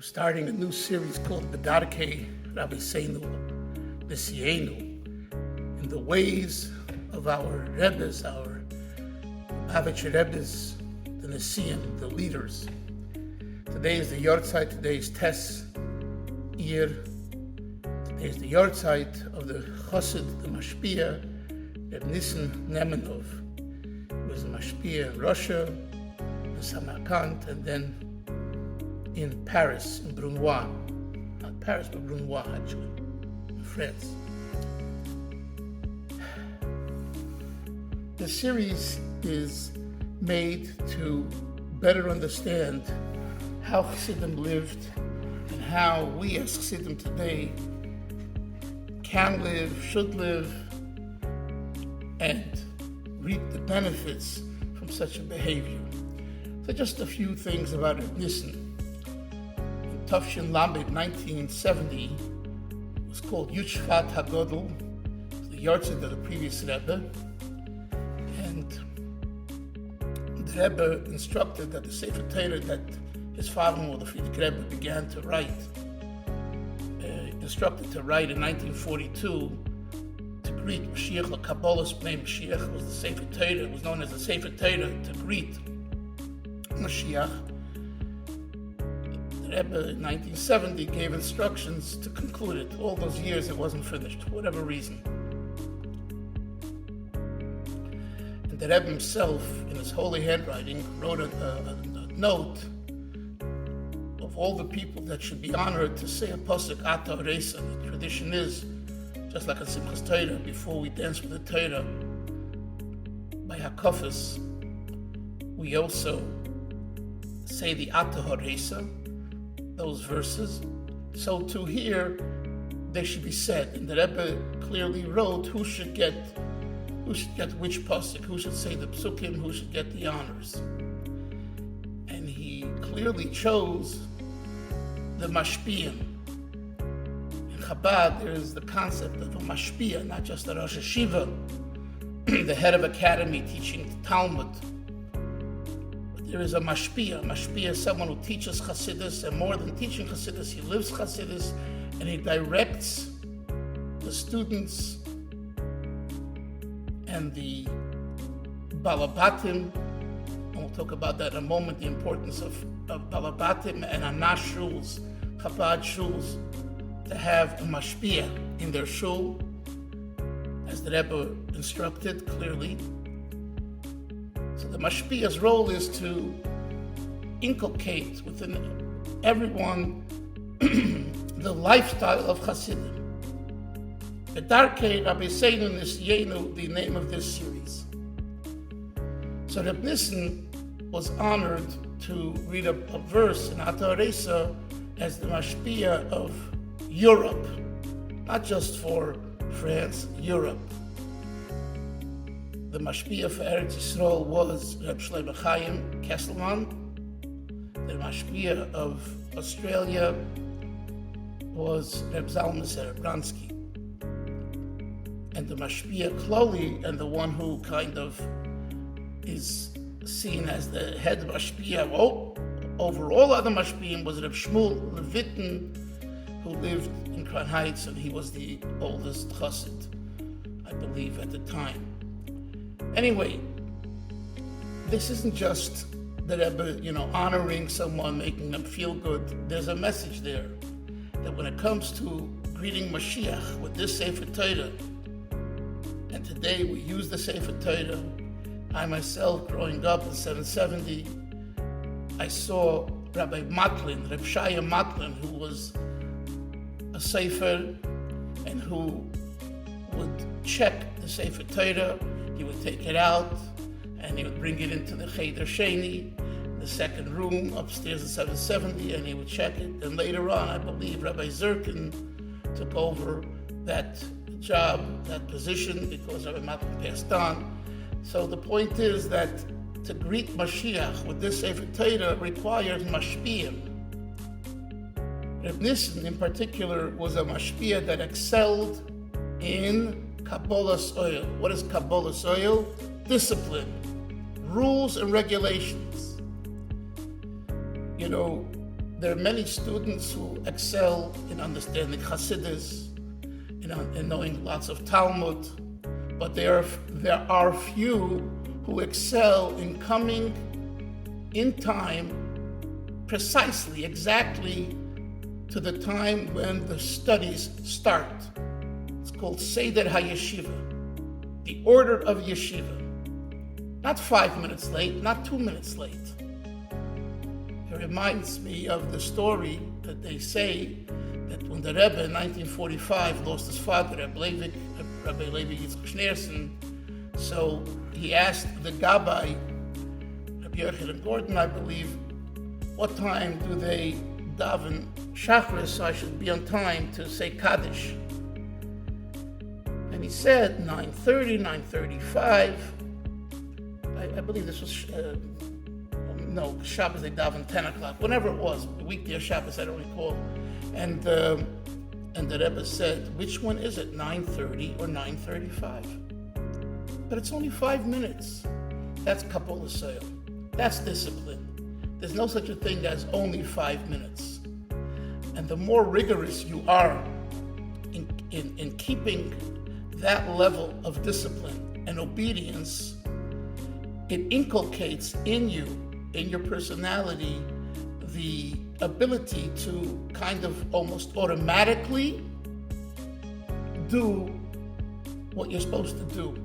starting a new series called Bedarkei Rabbi B'Sienu, in the ways of our Rebbes, our Lubavitcher Rebbes, the Nesiim, the leaders. Today is the Yortzeit, today is Tes Year. Today is the Yortzeit of the Chassid, the Mashpia, Reb Nissen Nemenov. He was a Mashpia in Russia, in Samarkand, and then in Paris, in Brunois. Not Paris, but Brunois, actually, in France. The series is made to better understand how Chassidim lived and how we as Chassidim today can live, should live, and reap the benefits from such a behavior. So just a few things about Reb Nissen. In Tafshin Lamed 1970, it was called Yushvat HaGodel, the yahrzeit of the previous Rebbe, and the Rebbe instructed that the Sefer Torah that his father-in-law, the Friedrich Rebbe, began to write, instructed to write in 1942 to greet Mashiach, the Kabbalah's name Mashiach was the Sefer Torah. It was known as the Sefer Torah to greet Mashiach. The Rebbe in 1970 gave instructions to conclude it. All those years it wasn't finished, for whatever reason. And the Rebbe himself, in his holy handwriting, wrote a note of all the people that should be honored to say a pasuk Ata Reisa. The tradition is, just like a Simchas Torah, before we dance with the Torah, by Hakafas, we also say the Ata Reisa, those verses. So too here, they should be said. And the Rebbe clearly wrote who should get which pasuk, who should say the psukim, who should get the honors. And he clearly chose the Mashpia. In Chabad, there is the concept of a Mashpia, not just a Rosh Yeshiva, the head of academy teaching Talmud. But there is a Mashpia. Mashpia is someone who teaches Chasidis, and more than teaching Chasidis, he lives Chasidis, and he directs the students and the Balabatim. And we'll talk about that in a moment, the importance of Balabatim and Anash shuls, Chabad shuls, to have a Mashpia in their shul, as the Rebbe instructed clearly. So the Mashpia's role is to inculcate within everyone the lifestyle of Chassidim. Bedarkei Rabbi B'Sienu, the name of this series. So Reb Nissen was honored to read a verse in Ata Reisa as the Mashpia of Europe, not just for France, Europe. The Mashpia for Eretz Yisrael was Rabbi Chaim Dalfin. The Mashpia of Australia was Reb Zalman Serebransky. And the Mashpia Kloli, and the one who kind of is seen as the head Mashpia over all other Mashpiim, was Reb Shmuel Levitin, who lived in Crown Heights, and he was the oldest Chassid, I believe, at the time. Anyway, this isn't just the Rebbe, honoring someone, making them feel good. There's a message there that when it comes to greeting Mashiach with this Sefer Torah, and today we use the Sefer Torah. I myself, growing up in 770, I saw Rabbi Matlin, Reb Chaim Matlin, who was a Sefer and who would check the Sefer Torah. He would take it out and he would bring it into the Cheder Sheni, the second room upstairs in 770, and he would check it. And later on, I believe Rabbi Zirkin took over that job, that position, because Rabbi Matlin passed on. So the point is that to greet Mashiach with this Sefer Torah requires Mashpiyim. Reb Nissen, in particular, was a Mashpia that excelled in Kabbalah's oil. What is Kabbalah's oil? Discipline, rules and regulations. there are many students who excel in understanding Chasidism, in knowing lots of Talmud, but there are few who excel in coming in time, precisely, exactly to the time when the studies start. It's called Seder HaYeshiva, the order of Yeshiva. Not 5 minutes late, not 2 minutes late. It reminds me of the story that they say that when the Rebbe in 1945 lost his father, Rabbi Levi Yitzchak Schneerson, so he asked the Gabbai, Rabbi Yoel Kahn, I believe, what time do they daven Shachris, so I should be on time to say Kaddish. And he said 9:30, 9:35. I believe this was, Shabbos they daven 10 o'clock, whenever it was, weekday or Shabbos, I don't recall. And the Rebbe said, which one is it, 9:30 or 9:35? But it's only 5 minutes. That's Kabbalah Sale. That's discipline. There's no such a thing as only 5 minutes. And the more rigorous you are in keeping that level of discipline and obedience, it inculcates in you, in your personality, the ability to kind of almost automatically do what you're supposed to do.